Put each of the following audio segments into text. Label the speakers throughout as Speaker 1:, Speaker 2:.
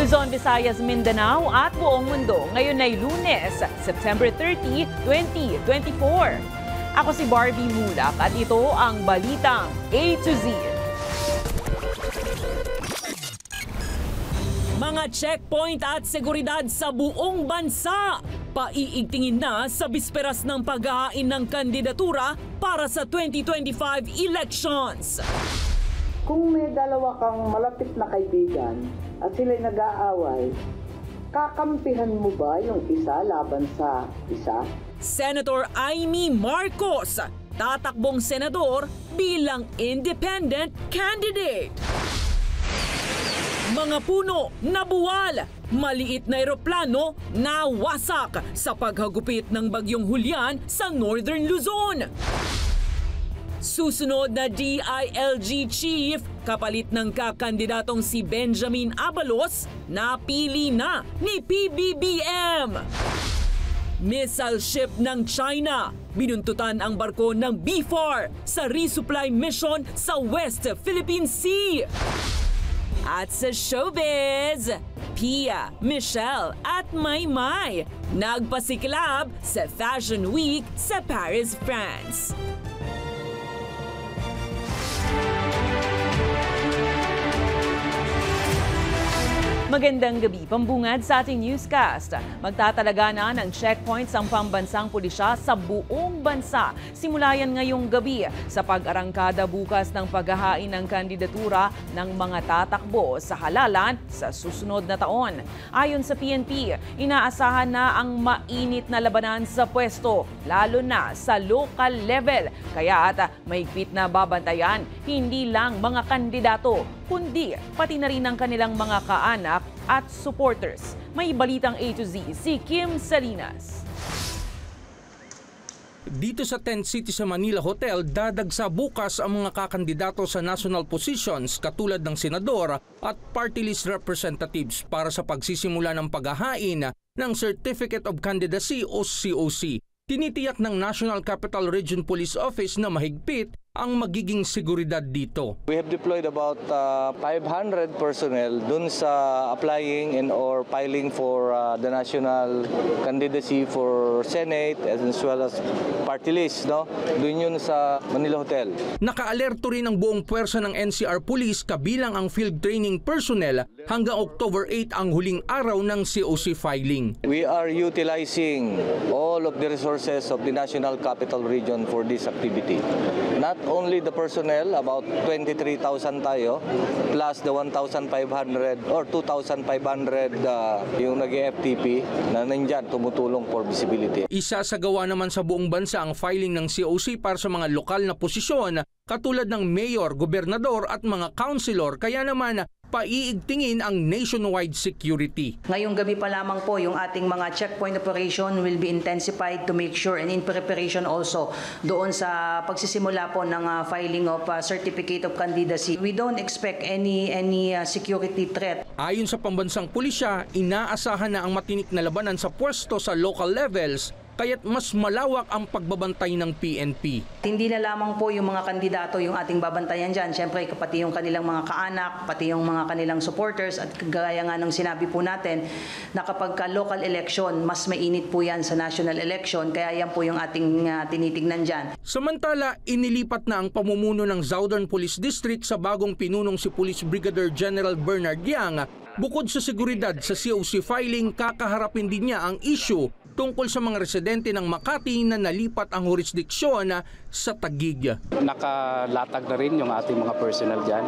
Speaker 1: Luzon, Visayas, Mindanao at buong mundo. Ngayon ay Lunes, September 30, 2024. Ako si Barbie Mulak at ito ang Balitang A to Z.
Speaker 2: Mga checkpoint at seguridad sa buong bansa. Paiigtingin na sa bisperas ng paghahain ng kandidatura para sa 2025 elections.
Speaker 3: Kung may dalawa kang malapit na kaibigan at sila'y nag-aaway, kakampihan mo ba yung isa laban sa isa?
Speaker 2: Senator Amy Marcos, tatakbong senador bilang independent candidate. Mga puno nabuwal, maliit na eroplano nawasak sa paghagupit ng bagyong Julian sa Northern Luzon. Susunod na DILG chief, kapalit ng kakandidatong si Benjamin Abalos, napili na ni PBBM. Missile ship ng China, binuntutan ang barko ng BFAR sa resupply mission sa West Philippine Sea. At sa showbiz, Pia, Michelle at Maymay nagpasiklab sa Fashion Week sa Paris, France.
Speaker 1: Magandang gabi, pambungad sa ating newscast. Magtatalaga na ng checkpoints ang pambansang pulisya sa buong bansa. Simula yan ngayong gabi sa pag-arangkada bukas ng paghahain ng kandidatura ng mga tatakbo sa halalan sa susunod na taon. Ayon sa PNP, inaasahan na ang mainit na labanan sa pwesto, lalo na sa local level. Kaya't mahigpit na babantayan hindi lang mga kandidato, kundi pati na rin ang kanilang mga kaanak at supporters. May balitang A to Z si Kim Salinas.
Speaker 4: Dito sa Tent City sa Manila Hotel, dadagsa bukas ang mga kakandidato sa national positions katulad ng senador at party list representatives para sa pagsisimula ng paghahain ng Certificate of Candidacy o COC. Tinitiyak ng National Capital Region Police Office na mahigpit ang magiging seguridad dito.
Speaker 5: We have deployed about 500 personnel dun sa applying and or filing for the national candidacy for Senate as well as party list. No? Dun yun sa Manila Hotel.
Speaker 4: Naka-alerto rin ang buong puwersa ng NCR Police kabilang ang field training personnel hanggang October 8 ang huling araw ng COC filing.
Speaker 5: We are utilizing all of the resources of the National Capital Region for this activity. Not only the personnel, about 23,000 tayo, plus the 1,500 or 2,500 yung nag-FTP na nandyan tumutulong for visibility.
Speaker 4: Isasagawa naman sa buong bansa ang filing ng COC para sa mga lokal na posisyon katulad ng mayor, gobernador at mga councilor, kaya naman paiigtingin ang nationwide security.
Speaker 6: Ngayong gabi pa lamang po yung ating mga checkpoint operation will be intensified to make sure and in preparation also doon sa pagsisimula po ng filing of certificate of candidacy. We don't expect any security threat.
Speaker 4: Ayon sa pambansang pulisya, inaasahan na ang matinik na labanan sa pwesto sa local levels kaya't mas malawak ang pagbabantay ng PNP. Hindi
Speaker 6: na lamang po yung mga kandidato yung ating babantayan dyan. Siyempre, pati yung kanilang mga kaanak, pati yung mga kanilang supporters at gaya nga ng sinabi po natin na kapag local election, mas mainit po yan sa national election. Kaya yan po yung ating tinitignan dyan.
Speaker 4: Samantala, inilipat na ang pamumuno ng Southern Police District sa bagong pinunong si Police Brigadier General Bernard Yang. Bukod sa seguridad sa COC filing, kakaharapin din niya ang issue tungkol sa mga residente ng Makati na nalipat ang jurisdiksyon sa Taguig.
Speaker 7: Nakalatag na rin yung ating mga personnel dyan.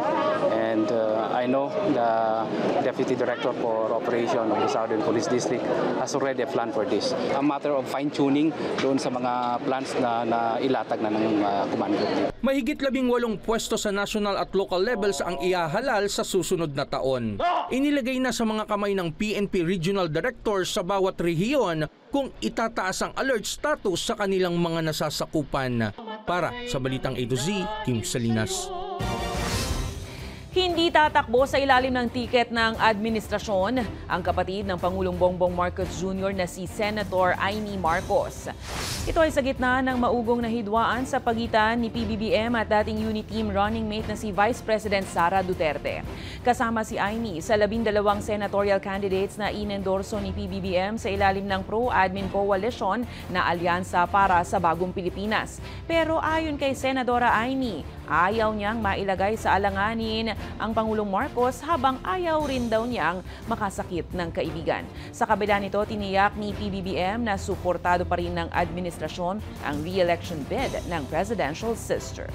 Speaker 7: And I know the Deputy Director for Operation of the Southern Police District has already a plan for this. A matter of fine-tuning doon sa mga plans na ilatag na ng command group.
Speaker 4: Mahigit 18 pwesto sa national at local levels ang ihahalal sa susunod na taon. Inilagay na sa mga kamay ng PNP Regional Directors sa bawat rehiyon kung itataas ang alert status sa kanilang mga nasasakupan. Para sa Balitang A to Z, Kim Salinas.
Speaker 1: Hindi Hindi tatakbo sa ilalim ng tiket ng administrasyon ang kapatid ng Pangulong Bongbong Marcos Jr. na si Senator Amy Marcos. Ito ay sa gitna ng maugong na hidwaan sa pagitan ni PBBM at dating UNITEAM running mate na si Vice President Sara Duterte. Kasama si Amy sa 12 senatorial candidates na inendorso ni PBBM sa ilalim ng pro-admin coalition na Alyansa para sa Bagong Pilipinas. Pero ayon kay Senadora Amy, ayaw niyang mailagay sa alanganin ang Pangulong Marcos habang ayaw rin daw niyang makasakit ng kaibigan. Sa kabila nito, tiniyak ni PBBM na suportado pa rin ng administrasyon ang re-election bid ng presidential sister.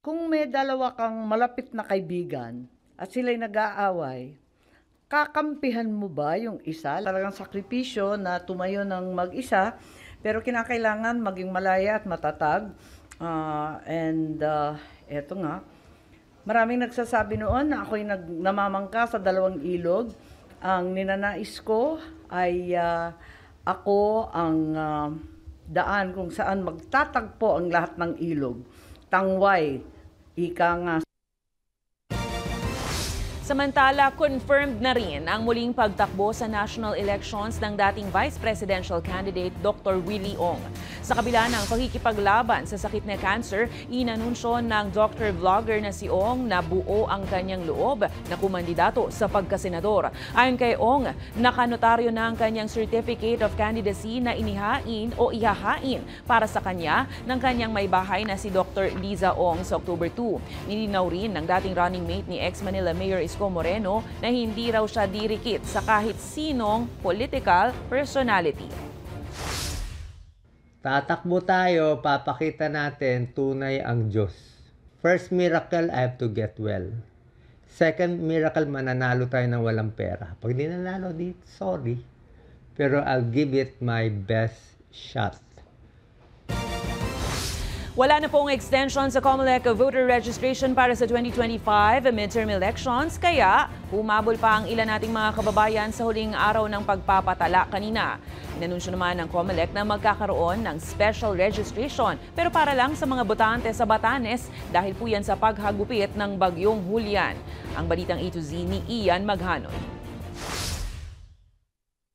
Speaker 3: Kung may dalawa kang malapit na kaibigan at sila'y nag-aaway, kakampihan mo ba yung isa? Talagang sakripisyo na tumayo ng mag-isa, pero kinakailangan maging malaya at matatag. Eto nga, maraming nagsasabi noon na ako'y namamangka sa dalawang ilog. Ang ninanais ko ay ako ang daan kung saan magtatagpo ang lahat ng ilog. Tangway, ika nga.
Speaker 1: Samantala, confirmed na rin ang muling pagtakbo sa national elections ng dating vice presidential candidate Dr. Willie Ong. Sa kabila ng pakikipaglaban sa sakit na cancer, inanunsyo ng Dr. Vlogger na si Ong na buo ang kanyang loob na kumandidato sa pagkasenador. Ayon kay Ong, nakanotaryo na ang kanyang certificate of candidacy na ihahain para sa kanya ng kanyang may bahay na si Dr. Liza Ong sa October 2. Nilinaw rin ng dating running mate ni ex-Manila Mayor Isko Moreno na hindi raw siya dirikit sa kahit sinong political personality.
Speaker 8: Tatakbo tayo, papakita natin tunay ang Diyos. First miracle, I have to get well. Second miracle, mananalo tayo ng walang pera. Pag di nanalo, sorry. Pero I'll give it my best shot.
Speaker 1: Wala na pong extension sa COMELEC voter registration para sa 2025 midterm elections, kaya humabol pa ang ilan nating mga kababayan sa huling araw ng pagpapatala kanina. Inanunsyo naman ng COMELEC na magkakaroon ng special registration pero para lang sa mga botante sa Batanes dahil po yan sa paghagupit ng bagyong Julian. Ang balitang A to Z ni Ian Maghanoy.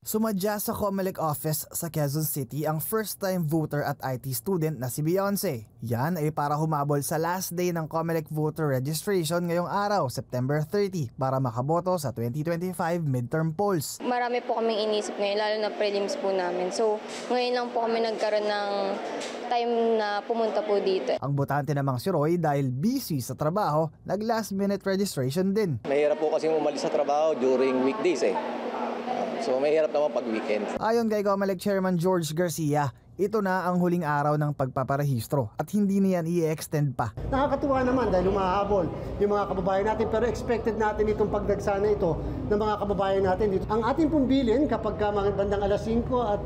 Speaker 9: Sumadya sa COMELEC office sa Quezon City ang first-time voter at IT student na si Beyonce. Yan ay para humabol sa last day ng COMELEC voter registration ngayong araw, September 30, para makaboto sa 2025 midterm polls.
Speaker 10: Marami po kaming inisip ngayon, lalo na prelims po namin. So ngayon lang po kami nagkaroon ng time na pumunta po dito.
Speaker 9: Ang botante namang si Roy dahil busy sa trabaho, nag-last minute registration din.
Speaker 11: Mahirap po kasi umalis sa trabaho during weekdays So mahirap naman pag weekend.
Speaker 9: Ayon kay COMELEC Chairman George Garcia, ito na ang huling araw ng pagpaparehistro at hindi niyan i-extend pa.
Speaker 12: Nakakatuwa naman dahil humahabol yung mga kababayan natin, pero expected natin itong pagdagsana ito ng mga kababayan natin dito. Ang ating pong bilin kapag mga bandang alas 5 at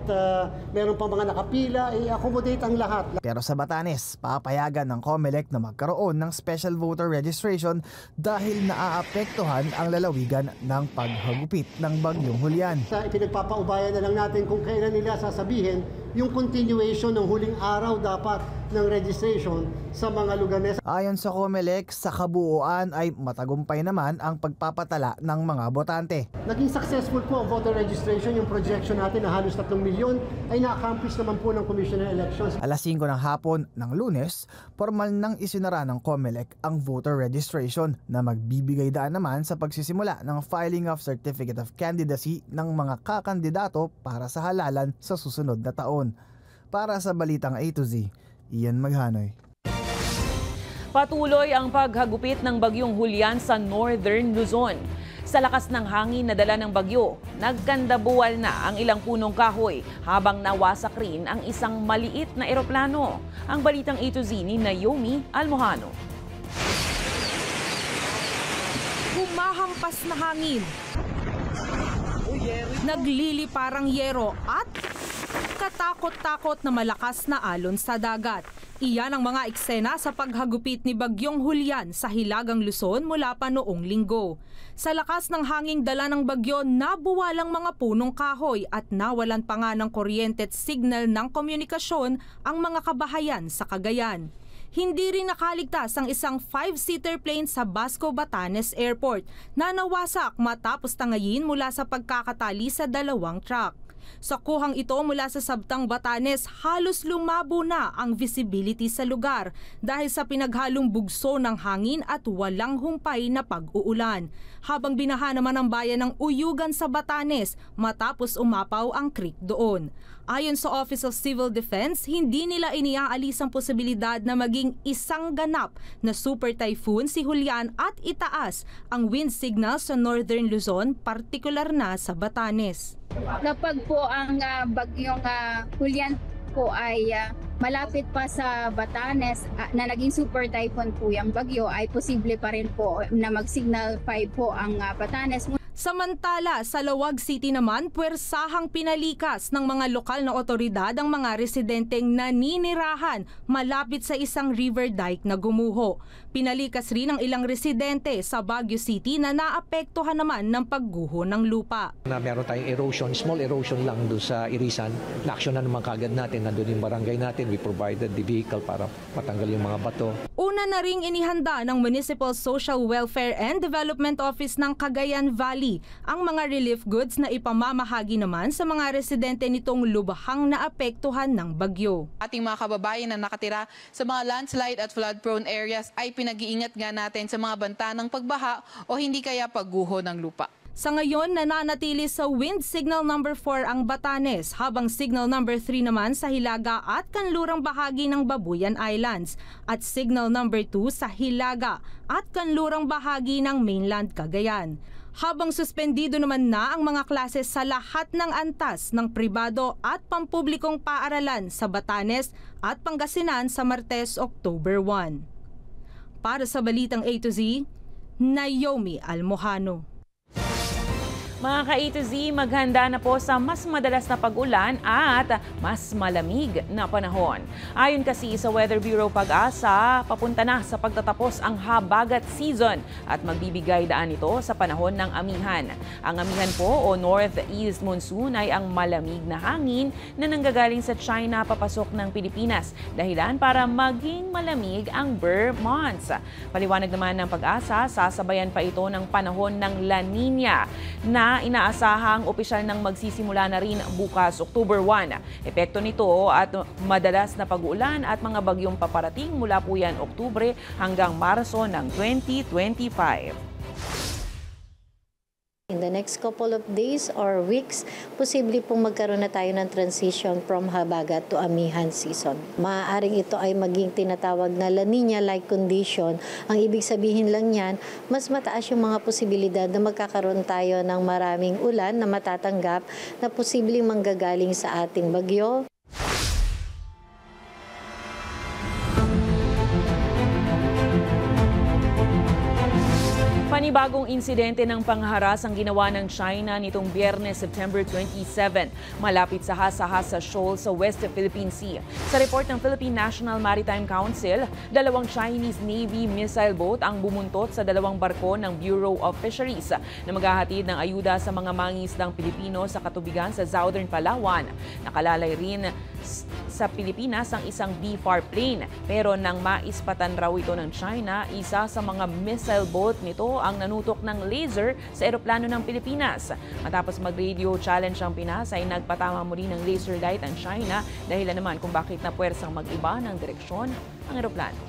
Speaker 12: meron pang mga nakapila, i-accommodate ang lahat.
Speaker 9: Pero sa Batanes, papayagan ng COMELEC na magkaroon ng special voter registration dahil naaapektuhan ang lalawigan ng paghagupit ng bagyong Julian.
Speaker 12: Pinagpapaubayan na lang natin kung kailan nila sasabihin yung continuation ng huling araw dapat ng registration sa mga lugar.
Speaker 9: Ayon sa COMELEC, sa kabuuan ay matagumpay naman ang pagpapatala ng mga botante.
Speaker 12: Naging successful po ang voter registration. Yung projection natin na halos 3 milyon ay na-accomplish naman po ng Commission on Elections.
Speaker 9: Alas 5 ng hapon ng Lunes, formal nang isinara ng COMELEC ang voter registration na magbibigay daan naman sa pagsisimula ng filing of Certificate of Candidacy ng mga kakandidato para sa halalan sa susunod na taon. Para sa Balitang A to Z, Ian Maghanoy.
Speaker 1: Patuloy ang paghagupit ng bagyong Julian sa Northern Luzon. Sa lakas ng hangin na dala ng bagyo, nagkandabuwal na ang ilang punong kahoy habang nawasak rin ang isang maliit na eroplano. Ang Balitang A to Z ni Naomi Almohano.
Speaker 13: Humahampas na hangin, naglili parang yero at katakot-takot na malakas na alon sa dagat. Iyan ang mga eksena sa paghagupit ni Bagyong Julian sa Hilagang Luzon mula pa noong linggo. Sa lakas ng hanging dala ng bagyo, nabuwalang mga punong kahoy at nawalan pa nga ng kuryente at signal ng komunikasyon ang mga kabahayan sa Cagayan. Hindi rin nakaligtas ang isang 5-seater plane sa Basco Batanes Airport na nawasak matapos tangayin mula sa pagkakatali sa dalawang truck. Sa kuhang ito mula sa Sabtang Batanes, halos lumabo na ang visibility sa lugar dahil sa pinaghalong bugso ng hangin at walang humpay na pag-uulan. Habang binaha naman ang bayan ng Uyugan sa Batanes matapos umapaw ang creek doon. Ayon sa Office of Civil Defense, hindi nila iniaalis ang posibilidad na maging isang ganap na super typhoon si Julian at itaas ang wind signal sa Northern Luzon, partikular na sa Batanes.
Speaker 14: Kapag po ang bagyong Julian po ay malapit pa sa Batanes na naging super typhoon po yung bagyo, ay posible pa rin po na mag-signal 5 po ang Batanes.
Speaker 13: Samantala, sa Lawag City naman, puwersahang pinalikas ng mga lokal na otoridad ang mga residenteng naninirahan malapit sa isang river dike na gumuho. Pinalikas rin ang ilang residente sa Baguio City na naapektuhan naman ng pagguho ng lupa.
Speaker 15: Meron tayong erosion, small erosion lang doon sa Irisan. Na-action na naman kagad natin, nandun yung barangay natin. We provided the vehicle para matanggal yung mga bato.
Speaker 13: Una na ring inihanda ng Municipal Social Welfare and Development Office ng Cagayan Valley ang mga relief goods na ipamamahagi naman sa mga residente nitong lubhang naapektuhan ng bagyo.
Speaker 16: Ating mga kababayan na nakatira sa mga landslide at flood-prone areas ay pinag-iingat nga natin sa mga banta ng pagbaha o hindi kaya pagguho ng lupa.
Speaker 13: Sa ngayon, nananatili sa wind signal number 4 ang Batanes, habang signal number 3 naman sa Hilaga at kanlurang bahagi ng Babuyan Islands, at signal number 2 sa Hilaga at kanlurang bahagi ng mainland Cagayan. Habang suspendido naman na ang mga klase sa lahat ng antas ng pribado at pampublikong paaralan sa Batanes at Pangasinan sa Martes, October 1. Para sa Balitang A to Z, Naomi Almojano.
Speaker 1: Mga ka-A to Z, maghanda na po sa mas madalas na pag-ulan at mas malamig na panahon. Ayon kasi sa Weather Bureau Pag-asa, papunta na sa pagtatapos ang habagat season at magbibigay daan ito sa panahon ng amihan. Ang amihan po o northeast monsoon ay ang malamig na hangin na nanggagaling sa China papasok ng Pilipinas, dahilan para maging malamig ang Burr months. Paliwanag naman ng Pag-asa, sasabayan pa ito ng panahon ng La Nina na inaasahang opisyal nang magsisimula na rin bukas October 1. Epekto nito at madalas na pag-uulan at mga bagyong paparating mula po yan Oktubre hanggang Marso ng 2025.
Speaker 17: In the next couple of days or weeks, posible pong magkaroon na tayo ng transition from habagat to amihan season. Maaaring ito ay maging tinatawag na La Nina-like condition. Ang ibig sabihin lang yan, mas mataas yung mga posibilidad na magkakaroon tayo ng maraming ulan na matatanggap na posibleng manggagaling sa ating bagyo.
Speaker 1: Panibagong insidente ng pangharas ang ginawa ng China nitong Biyernes, September 27, malapit sa Hasa-Hasa Shoal sa West Philippine Sea. Sa report ng Philippine National Maritime Council, 2 Chinese Navy missile boat ang bumuntot sa 2 barko ng Bureau of Fisheries na maghahatid ng ayuda sa mga mangingisdang Pilipino sa katubigan sa Southern Palawan. Nakalalay rin sa Pilipinas ang isang BFAR plane, pero nang maispatan raw ito ng China, isa sa mga missile boat nito ang nanutok ng laser sa eroplano ng Pilipinas. Matapos mag-radio challenge ang Pinas ay nagpatama muli ng laser light ang China, dahilan naman kung bakit na puwersang mag-iba ng direksyon ang eroplano.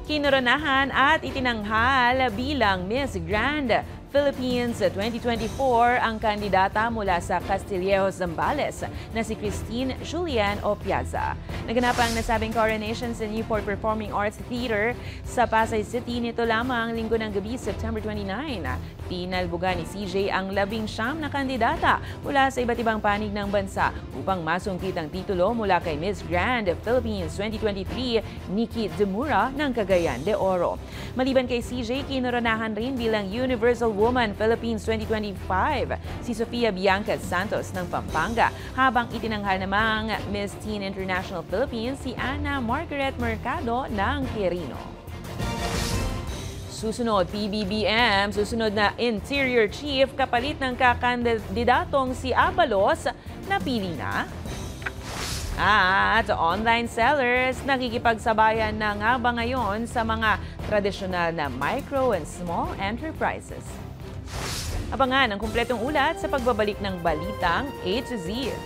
Speaker 1: Kinoronahan at itinanghal bilang Miss Grand Philippines 2024 ang kandidata mula sa Castillejo, Zambales na si Christine Julian Opiaza. Naganap ang nasabing coronation sa Newport Performing Arts Theater sa Pasay City nito lamang linggo ng gabi, September 29. Pinalbugan ni CJ ang 19 na kandidata mula sa iba't ibang panig ng bansa upang masungkit ang titulo mula kay Miss Grand Philippines 2023 Nikki Demura ng Cagayan de Oro. Maliban kay CJ, kinoronahan rin bilang Universal Woman Philippines 2025 si Sofia Bianca Santos ng Pampanga, habang itinanghal namang Miss Teen International Philippines si Ana Margaret Mercado ng Quirino. Susunod, PBBM, susunod na Interior Chief kapalit ng kakandidatong si Abalos, napili na. At online sellers, nakikipagsabayan na nga ba ngayon sa mga tradisyonal na micro and small enterprises? Abangan ang kumpletong ulat sa pagbabalik ng Balitang A to Z.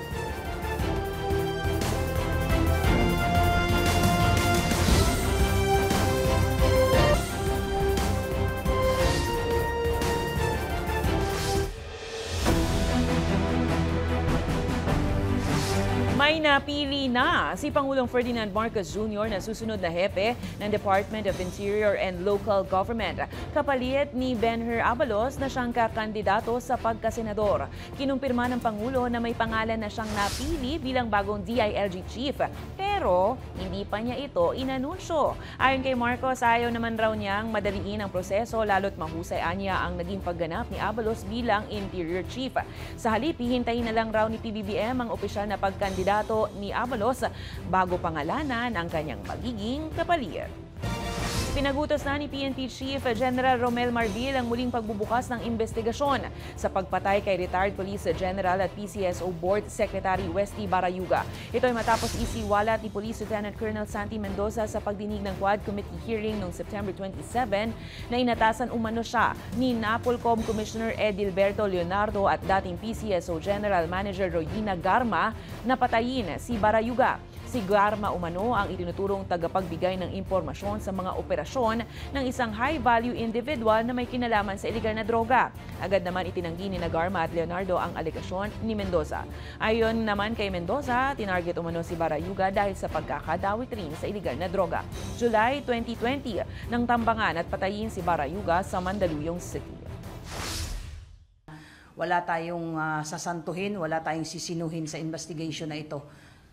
Speaker 1: May napili na si Pangulong Ferdinand Marcos Jr. na susunod na hepe ng Department of Interior and Local Government, kapalit ni Benher Abalos na siyang kakandidato sa pagkasenador. Kinumpirma ng Pangulo na may pangalan na siyang napili bilang bagong DILG chief, pero hindi pa niya ito inanunsyo. Ayon kay Marcos, ayaw naman raw niyang madaliin ang proseso lalo't mahusay anya ang naging pagganap ni Abalos bilang Interior Chief. Sa halip, hihintayin na lang raw ni PBBM ang opisyal na pagkandidato ni Abalos bago pangalanan ang kanyang magiging kapalit. Pinagutos na ni PNP Chief General Romel Marbil ang muling pagbubukas ng investigasyon sa pagpatay kay retired Police General at PCSO Board Secretary Westy Barayuga. Ito ay matapos isiwalat ni Police Lieutenant Colonel Santi Mendoza sa pagdinig ng Quad Committee hearing noong September 27 na inatasan umano siya ni NAPOLCOM Commissioner Edilberto Leonardo at dating PCSO General Manager Royina Garma na patayin si Barayuga. Si Garma umano ang itinuturong tagapagbigay ng impormasyon sa mga operasyon ng isang high-value individual na may kinalaman sa iligal na droga. Agad naman itinanggi ni Garma at Leonardo ang alegasyon ni Mendoza. Ayon naman kay Mendoza, tinarget umano si Barayuga dahil sa pagkakadawit rin sa iligal na droga. July 2020, nang tambangan at patayin si Barayuga sa Mandaluyong City.
Speaker 6: Wala tayong sasantuhin, wala tayong sisinuhin sa investigation na ito.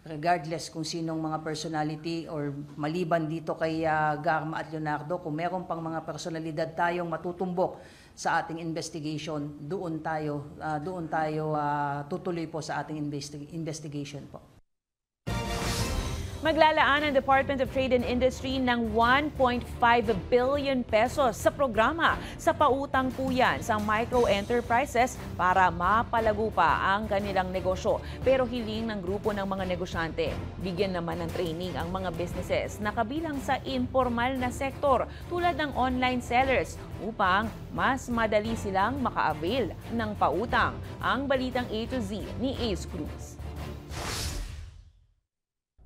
Speaker 6: Regardless kung sinong mga personality or maliban dito kay Garma at Leonardo, kung meron pang mga personalidad tayong matutumbok sa ating investigation, doon tayo tutuloy po sa ating investigation po.
Speaker 1: Maglalaan ang Department of Trade and Industry ng 1.5 billion pesos sa programa sa pautang puyan sa micro-enterprises para mapalago pa ang kanilang negosyo. Pero hiling ng grupo ng mga negosyante, bigyan naman ng training ang mga businesses na kabilang sa informal na sektor tulad ng online sellers upang mas madali silang maka-avail ng pautang. Ang Balitang A to Z ni Ace Cruz.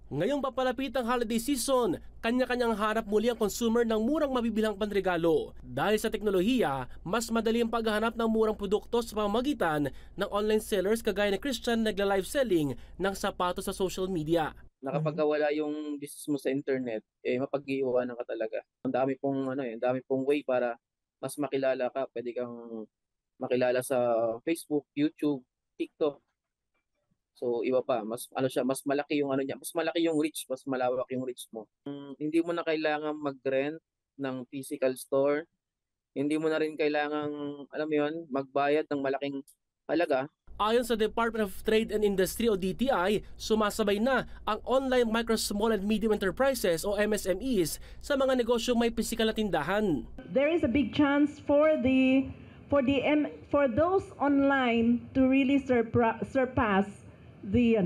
Speaker 18: Ngayong papalapit ang holiday season, kanya-kanyang hanap muli ang consumer ng murang mabibilang panregalo. Dahil sa teknolohiya, mas madali ang paghahanap ng murang produkto sa pamamagitan ng online sellers kagaya ni Christian na nagla-live selling ng sapatos sa social media.
Speaker 19: Kapag wala yung business mo sa internet, mapag-iiwanan ka talaga. Ang dami pong way para mas makilala ka. Pwede kang makilala sa Facebook, YouTube, TikTok. So iba pa, mas malaki yung mas malaki yung reach, mas malawak yung reach mo. Hindi mo na kailangan mag-rent ng physical store. Hindi mo na rin kailangan, magbayad ng malaking halaga.
Speaker 18: Ayon sa Department of Trade and Industry o DTI, sumasabay na ang online micro, small and medium enterprises o MSMEs sa mga negosyo may pisikal na tindahan.
Speaker 20: There is a big chance for those online to really surpass the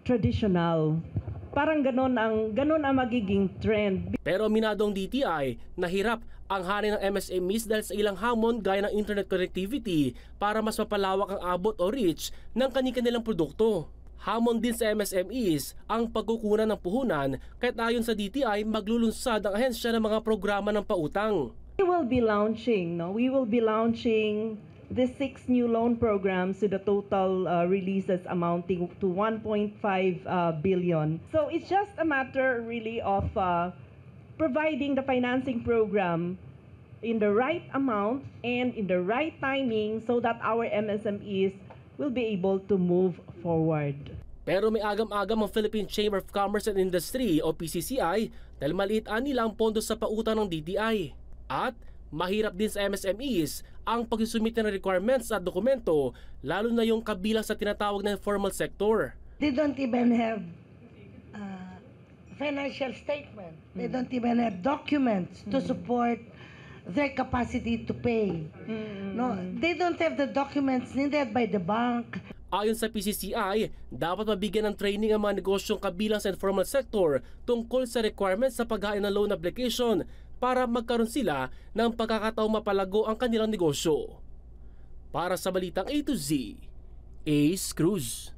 Speaker 20: traditional. Parang ganon ang magiging trend.
Speaker 18: Pero minadong DTI, nahirap ang hari ng MSMEs dahil sa ilang hamon gaya ng internet connectivity para mas mapalawak ang abot o reach ng kanilang produkto. Hamon din sa MSMEs ang pagkukunan ng puhunan kahit ayon sa DTI maglulunsad ang ahensya ng mga programa ng pautang.
Speaker 20: We will be launching the 6 new loan programs with the total releases amounting to 1.5 billion. So it's just a matter really of providing the financing program in the right amount and in the right timing so that our MSMEs will be able to move forward.
Speaker 18: Pero may agam-agam ang Philippine Chamber of Commerce and Industry o PCCI dahil maliit nila ang pondo sa pautang ng DTI. At mahirap din sa MSMEs ang pag-submit ng requirements at dokumento, lalo na yung kabilang sa tinatawag na informal sector.
Speaker 21: They don't even have financial statement. They don't even have documents to support their capacity to pay. No, they don't have the documents needed by the bank.
Speaker 18: Ayon sa PCCI, dapat mabigyan ng training ang mga negosyong kabilang sa informal sector tungkol sa requirements sa paghain ng loan application para magkaroon sila ng pagkakataong mapalago ang kanilang negosyo. Para sa Balitang A to Z, Ace Cruz.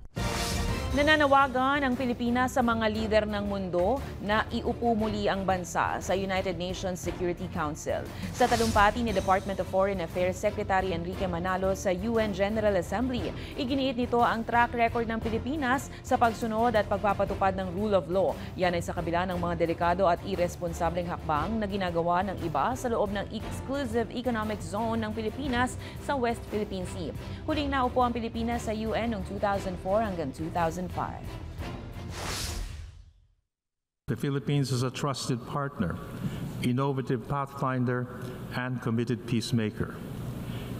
Speaker 1: Nananawagan ang Pilipinas sa mga lider ng mundo na iupo muli ang bansa sa United Nations Security Council. Sa talumpati ni Department of Foreign Affairs Secretary Enrique Manalo sa UN General Assembly, iginiit nito ang track record ng Pilipinas sa pagsunod at pagpapatupad ng rule of law. Yan ay sa kabila ng mga delikado at irresponsableng hakbang na ginagawa ng iba sa loob ng Exclusive Economic Zone ng Pilipinas sa West Philippine Sea. Huling naupo ang Pilipinas sa UN noong 2004 hanggang 2005.
Speaker 2: The Philippines is a trusted partner, innovative pathfinder, and committed peacemaker.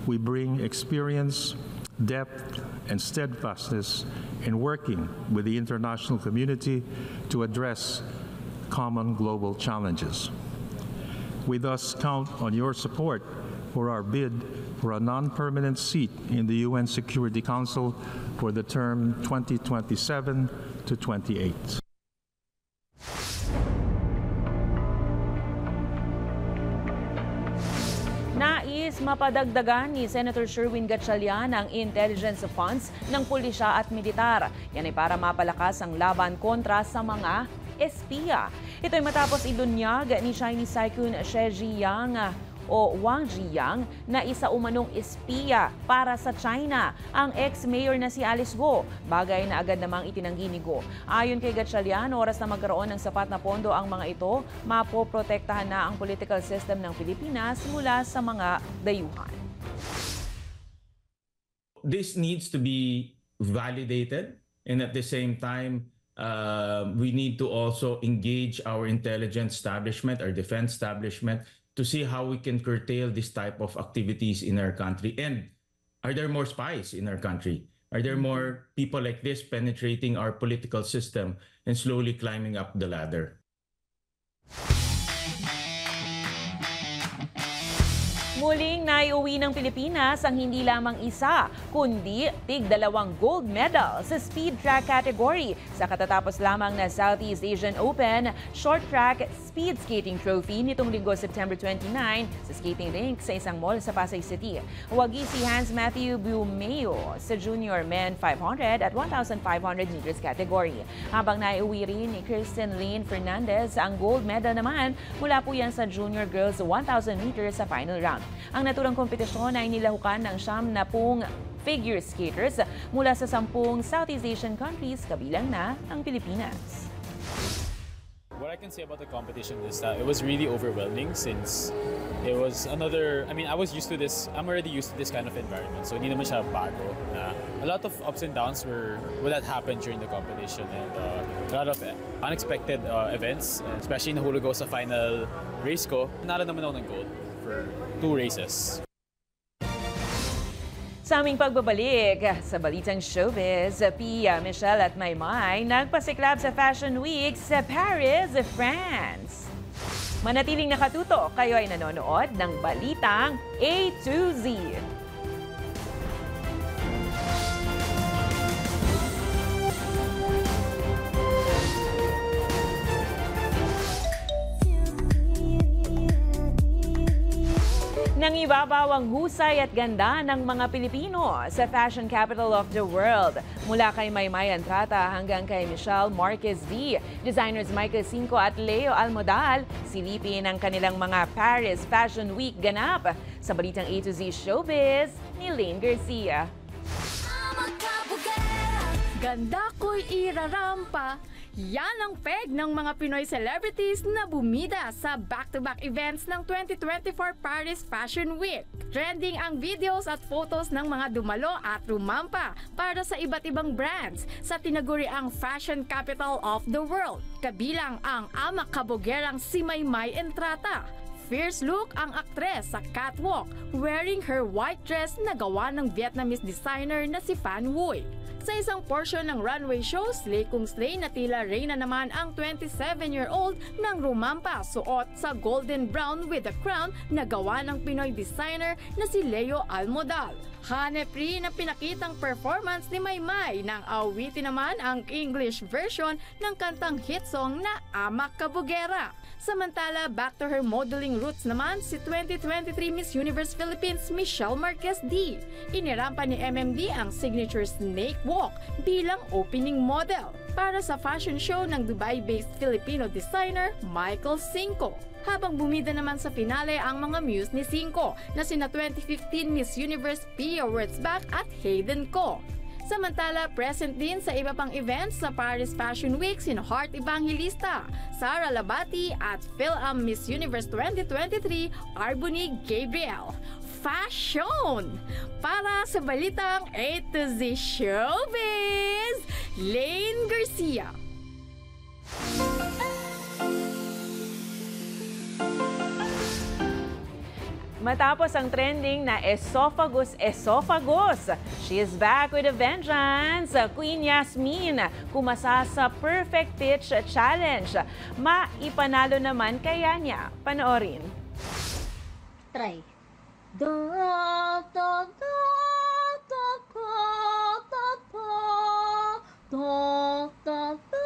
Speaker 2: We bring experience, depth, and steadfastness in working with the international community to address common global challenges. We thus count on your support for our bid for a non-permanent seat in the UN Security Council for the term 2027 to 28.
Speaker 1: Nais mapadagdagan ni Senator Sherwin Gatchalian ang intelligence funds ng pulisya at militar. Yan ay para mapalakas ang laban kontra sa mga espiya. Ito ay matapos ilunyag ni Chinese Tycoon Xie Zhiyang o Wang Zhiyang na isa umanong espiya para sa China ang ex-mayor na si Alice Go, bagay na agad namang itinanggi ni Go. Ayon kay Gatchalian, oras na magkaroon ng sapat na pondo ang mga ito, mapoprotektahan na ang political system ng Pilipinas mula sa mga dayuhan.
Speaker 22: This needs to be validated, and at the same time, we need to also engage our intelligence establishment, our defense establishment, to see how we can curtail this type of activities in our country. And are there more spies in our country? Are there more people like this penetrating our political system and slowly climbing up the ladder?
Speaker 1: Muling naiuwi ng Pilipinas ang hindi lamang isa, kundi tig-2 gold medal sa speed track category sa katatapos lamang na Southeast Asian Open Short Track Speed Skating Trophy nitong Linggo, September 29 sa skating rink sa isang mall sa Pasay City. Wagi si Hans Matthew Bumeo sa Junior Men 500 at 1,500 meters category. Habang naiuwi rin ni Kristen Lane Fernandez ang gold medal naman mula po yan sa Junior Girls 1,000 meters sa final round. Ang naturang kompetisyon ay nilahukan ng 70 figure skaters mula sa 10 Southeast Asian countries, kabilang na ang Pilipinas.
Speaker 23: What I can say about the competition is that it was really overwhelming since it was another, I was used to this, I'm already used to this kind of environment. So hindi naman siya bago. A lot of ups and downs would that happen during the competition, and a lot of unexpected events, especially nahulog ako sa final race ko. Nanalo naman ako ng gold for 2 races.
Speaker 1: Sa aming pagbabalik sa Balitang Showbiz, Pia, Michelle at Maymay nagpasiklab sa Fashion Week sa Paris, France. Manatiling nakatuto, kayo ay nanonood ng Balitang A to Z. Nangibabaw ang husay at ganda ng mga Pilipino sa fashion capital of the world. Mula kay Maymay Entrata hanggang kay Michelle Marquez V, designers Michael Cinco at Leo Almodal, silipin ang kanilang mga Paris Fashion Week ganap. Sa Balitang A to Z Showbiz, ni Lane Garcia.
Speaker 24: Ganda ko'y irarampa. Yan ang peg ng mga Pinoy celebrities na bumida sa back-to-back events ng 2024 Paris Fashion Week. Trending ang videos at photos ng mga dumalo at rumampa para sa iba't ibang brands sa tinaguriang fashion capital of the world. Kabilang ang ama kabogerang si Maymay Entrata. Fierce look ang aktres sa catwalk, wearing her white dress na gawa ng Vietnamese designer na si Phan Huy. Sa isang portion ng runway show, slay kung slay na tila reyna naman ang 27-year-old nang rumampa suot sa golden brown with a crown na gawa ng Pinoy designer na si Leo Almodal. Hanep rin ang pinakitang performance ni Maymay nang awitin naman ang English version ng kantang hit song na Ama Kabugera. Samantala, back to her modeling roots naman si 2023 Miss Universe Philippines Michelle Marquez D. Inirampa ni MMD ang signature snake walk bilang opening model para sa fashion show ng Dubai-based Filipino designer Michael Cinco. Habang bumida naman sa finale ang mga muse ni Cinco na sina 2015 Miss Universe Pia Wurtzbach at Hayden Ko. Samantala, present din sa iba pang events sa Paris Fashion Week sina Heart Evangelista, Sara Labati at Phil-Am Miss Universe 2023 Arboni Gabriel. Fashion! Para sa balitang A to Z Showbiz, Lane Garcia.
Speaker 1: Matapos ang trending na esophagus, she is back with a vengeance. Queen Yasmin kumasa sa Perfect Pitch Challenge. Maipanalo naman kaya niya? Panoorin.
Speaker 3: Try. Do, do, do, do, do, do, do, do, do, do.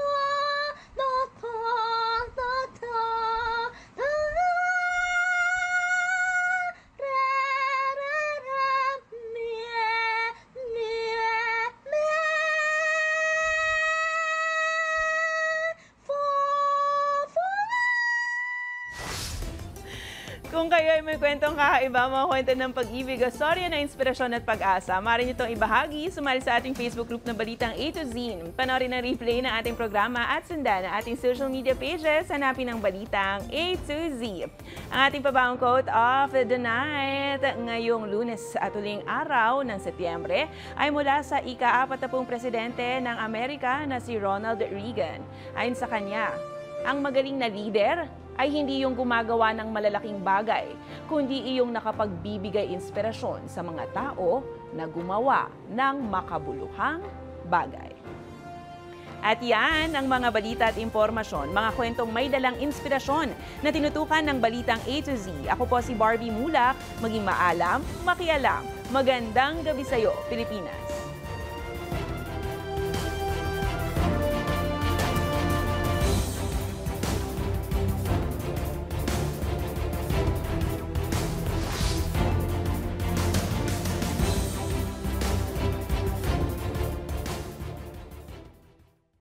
Speaker 1: Kung kayo ay may kwentong kakaiba, mga kwento ng pag-ibig, storya na inspirasyon at pag-asa, maaari nyo itong ibahagi, sumali sa ating Facebook group na Balitang A to Z. Panoorin ang replay ng ating programa at sundan ang ating social media pages, hanapin ang Balitang A to Z. Ang ating pabawang quote of the night ngayong Lunes at huling araw ng Setyembre ay mula sa ika-40 presidente ng Amerika na si Ronald Reagan. Ayon sa kanya, ang magaling na leader ay hindi yung gumagawa ng malalaking bagay, kundi iyong nakapagbibigay inspirasyon sa mga tao na gumawa ng makabuluhang bagay. At yan ang mga balita at impormasyon, mga kwentong may dalang inspirasyon na tinutukan ng Balitang A to Z. Ako po si Barbie Mulak, maging maalam, makialam. Magandang gabi sa'yo, Pilipinas!